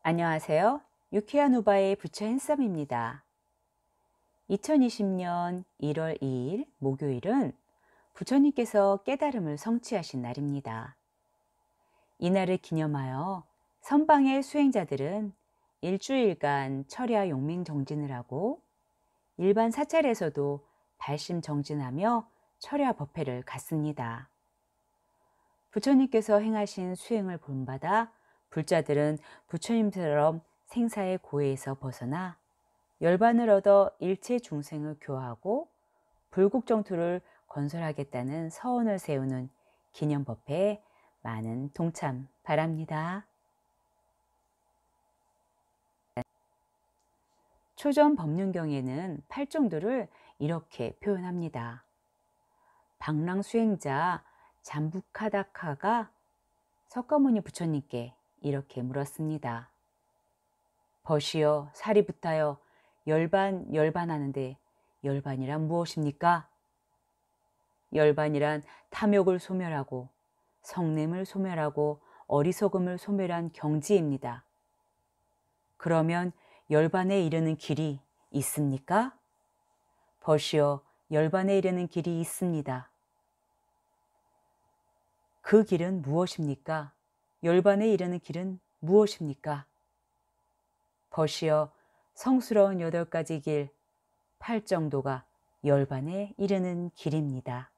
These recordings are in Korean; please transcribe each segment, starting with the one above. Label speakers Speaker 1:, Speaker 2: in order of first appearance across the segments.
Speaker 1: 안녕하세요. 유쾌한 후바의 부처 핸섬입니다. 2020년 1월 2일 목요일은 부처님께서 깨달음을 성취하신 날입니다. 이날을 기념하여 선방의 수행자들은 일주일간 철야 용맹 정진을 하고 일반 사찰에서도 발심 정진하며 철야 법회를 갖습니다. 부처님께서 행하신 수행을 본받아 불자들은 부처님처럼 생사의 고해에서 벗어나 열반을 얻어 일체 중생을 교화하고 불국정토를 건설하겠다는 서원을 세우는 기념법회에 많은 동참 바랍니다. 초전 법륜경에는 팔정도를 이렇게 표현합니다. 방랑수행자 잠부카다카가 석가모니 부처님께 이렇게 물었습니다. 벗이여 사리부타여 열반하는데 열반이란 무엇입니까? 열반이란 탐욕을 소멸하고 성냄을 소멸하고 어리석음을 소멸한 경지입니다. 그러면 열반에 이르는 길이 있습니까? 벗이여 열반에 이르는 길이 있습니다. 그 길은 무엇입니까? 열반에 이르는 길은 무엇입니까? 벗이여 성스러운 8가지 길, 팔정도가 열반에 이르는 길입니다.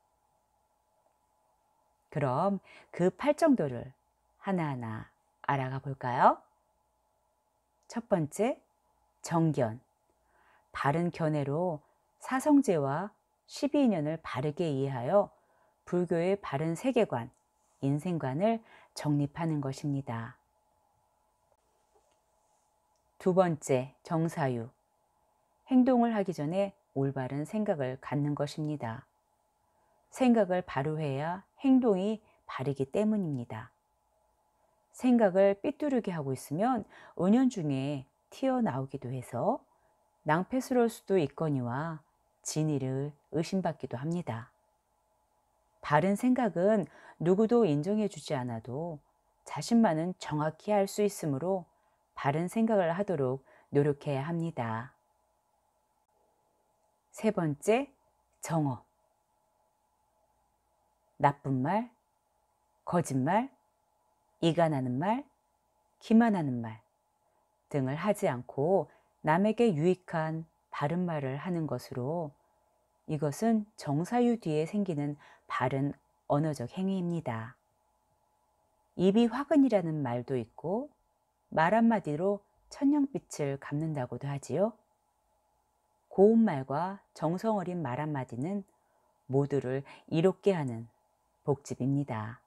Speaker 1: 그럼 그 팔정도를 하나하나 알아가 볼까요? 첫 번째, 정견. 바른 견해로 사성제와 12인연을 바르게 이해하여 불교의 바른 세계관, 인생관을 정립하는 것입니다. 두 번째, 정사유. 행동을 하기 전에 올바른 생각을 갖는 것입니다. 생각을 바로 해야 행동이 바르기 때문입니다. 생각을 삐뚤게 하고 있으면 은연중에 튀어나오기도 해서 낭패스러울 수도 있거니와 진의를 의심받기도 합니다. 바른 생각은 누구도 인정해 주지 않아도 자신만은 정확히 할 수 있으므로 바른 생각을 하도록 노력해야 합니다. 세 번째, 정업. 나쁜 말, 거짓말, 이간하는 말, 기만하는 말 등을 하지 않고 남에게 유익한 바른 말을 하는 것으로 이것은 정사유 뒤에 생기는 바른 언어적 행위입니다. 입이 화근이라는 말도 있고 말 한마디로 천냥빛을 갚는다고도 하지요. 고운 말과 정성 어린 말 한마디는 모두를 이롭게 하는 복집입니다.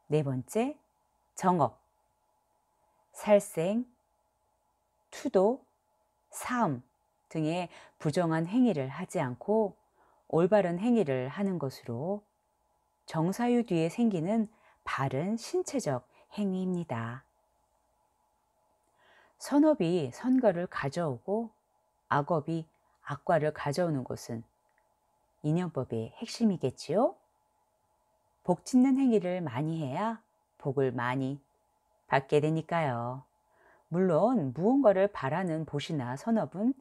Speaker 1: 네 번째, 정업. 살생, 투도, 사음 등의 부정한 행위를 하지 않고 올바른 행위를 하는 것으로 정사유 뒤에 생기는 바른 신체적 행위입니다. 선업이 선과를 가져오고 악업이 악과를 가져오는 것은 인연법의 핵심이겠지요. 복 짓는 행위를 많이 해야 복을 많이 받게 되니까요. 물론 무언가를 바라는 보시나 선업은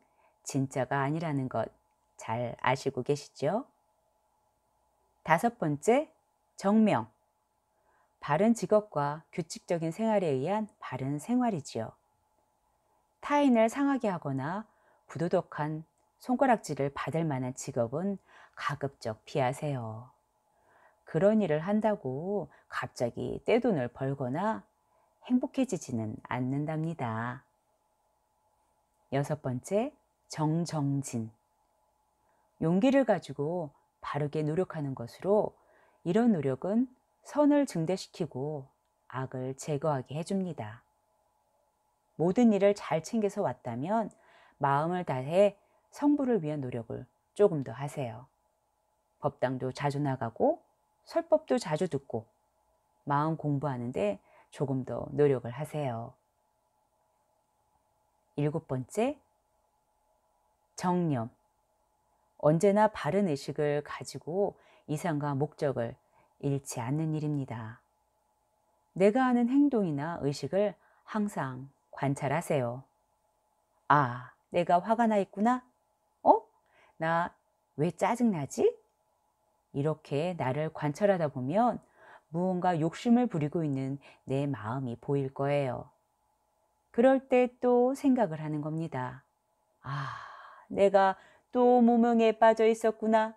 Speaker 1: 진짜가 아니라는 것 잘 아시고 계시죠? 다섯 번째, 정명. 바른 직업과 규칙적인 생활에 의한 바른 생활이지요. 타인을 상하게 하거나 부도덕한 손가락질을 받을 만한 직업은 가급적 피하세요. 그런 일을 한다고 갑자기 떼돈을 벌거나 행복해지지는 않는답니다. 여섯 번째, 정정진. 용기를 가지고 바르게 노력하는 것으로 이런 노력은 선을 증대시키고 악을 제거하게 해줍니다. 모든 일을 잘 챙겨서 왔다면 마음을 다해 성부를 위한 노력을 조금 더 하세요. 법당도 자주 나가고 설법도 자주 듣고 마음 공부하는데 조금 더 노력을 하세요. 일곱 번째, 정념. 언제나 바른 의식을 가지고 이상과 목적을 잃지 않는 일입니다. 내가 하는 행동이나 의식을 항상 관찰하세요. 아, 내가 화가 나 있구나? 어? 나 왜 짜증나지? 이렇게 나를 관찰하다 보면 무언가 욕심을 부리고 있는 내 마음이 보일 거예요. 그럴 때 또 생각을 하는 겁니다. 아, 내가 또 무명에 빠져 있었구나.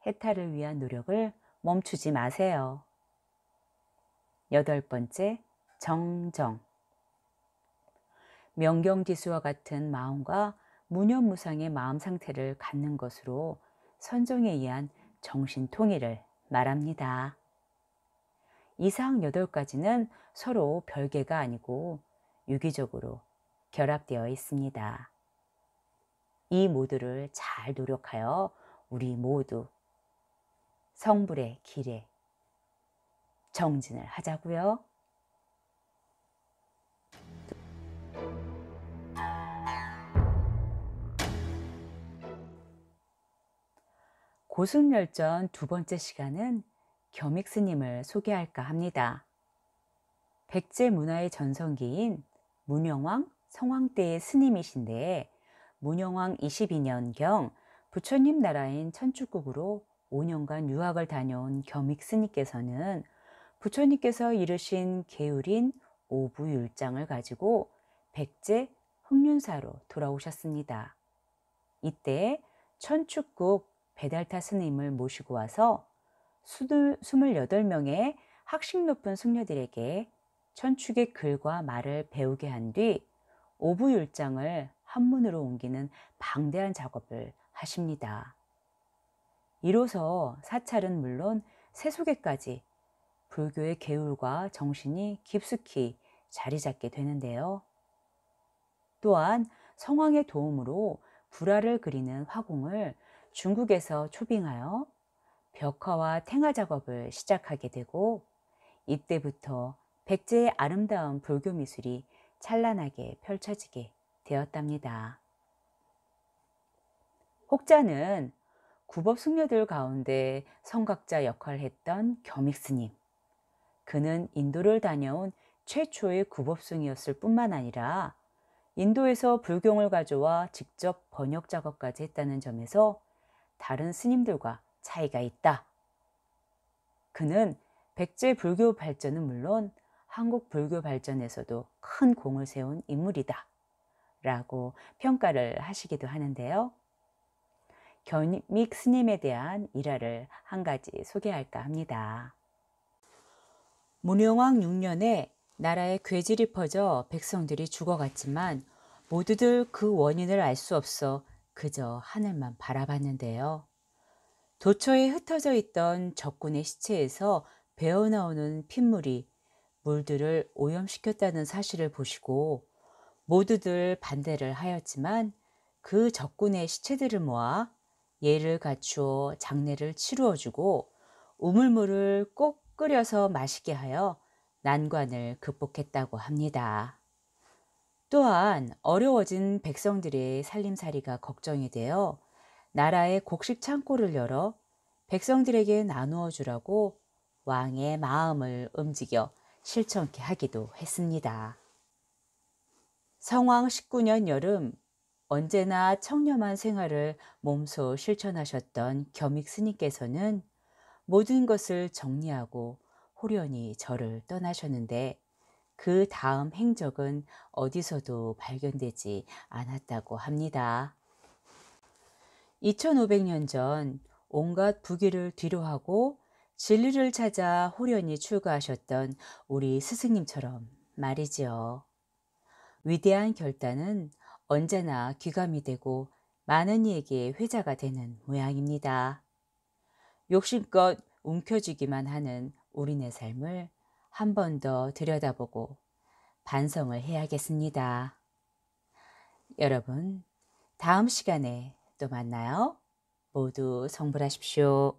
Speaker 1: 해탈을 위한 노력을 멈추지 마세요. 8번째, 정정. 명경지수와 같은 마음과 무념무상의 마음 상태를 갖는 것으로 선정에 의한 정신 통일을 말합니다. 이상 8가지는 서로 별개가 아니고 유기적으로 결합되어 있습니다. 이 모두를 잘 노력하여 우리 모두 성불의 길에 정진을 하자고요. 고승열전 2번째 시간은 겸익 스님을 소개할까 합니다. 백제 문화의 전성기인 문영왕 성왕 때의 스님이신데 문영왕 22년경 부처님 나라인 천축국으로 5년간 유학을 다녀온 겸익 스님께서는 부처님께서 이르신 계율인 오부율장을 가지고 백제 흑륜사로 돌아오셨습니다. 이때 천축국 배달타 스님을 모시고 와서 28명의 학식 높은 승려들에게 천축의 글과 말을 배우게 한 뒤 오부율장을 한문으로 옮기는 방대한 작업을 하십니다. 이로써 사찰은 물론 세속에까지 불교의 계율과 정신이 깊숙이 자리 잡게 되는데요. 또한 성왕의 도움으로 불화를 그리는 화공을 중국에서 초빙하여 벽화와 탱화 작업을 시작하게 되고 이때부터 백제의 아름다운 불교 미술이 찬란하게 펼쳐지게 되었답니다. 혹자는 구법 승려들 가운데 성각자 역할을 했던 겸익 스님. 그는 인도를 다녀온 최초의 구법승이었을 뿐만 아니라 인도에서 불경을 가져와 직접 번역 작업까지 했다는 점에서 다른 스님들과 차이가 있다. 그는 백제 불교 발전은 물론 한국 불교 발전에서도 큰 공을 세운 인물이다 라고 평가를 하시기도 하는데요. 겸익 스님에 대한 일화를 한 가지 소개할까 합니다. 문영왕 6년에 나라에 괴질이 퍼져 백성들이 죽어갔지만 모두들 그 원인을 알 수 없어 그저 하늘만 바라봤는데요. 도처에 흩어져 있던 적군의 시체에서 배어나오는 핏물이 물들을 오염시켰다는 사실을 보시고 모두들 반대를 하였지만 그 적군의 시체들을 모아 예를 갖추어 장례를 치루어주고 우물물을 꼭 끓여서 마시게 하여 난관을 극복했다고 합니다. 또한 어려워진 백성들의 살림살이가 걱정이 되어 나라의 곡식 창고를 열어 백성들에게 나누어 주라고 왕의 마음을 움직여 실천케 하기도 했습니다. 성왕 19년 여름 언제나 청렴한 생활을 몸소 실천하셨던 겸익 스님께서는 모든 것을 정리하고 호련히 절을 떠나셨는데 그 다음 행적은 어디서도 발견되지 않았다고 합니다. 2500년 전 온갖 부귀를 뒤로하고 진리를 찾아 호련히 출가하셨던 우리 스승님처럼 말이지요. 위대한 결단은 언제나 귀감이 되고 많은 이에게 회자가 되는 모양입니다. 욕심껏 움켜쥐기만 하는 우리네 삶을 한 번 더 들여다보고 반성을 해야겠습니다. 여러분, 다음 시간에 또 만나요. 모두 성불하십시오.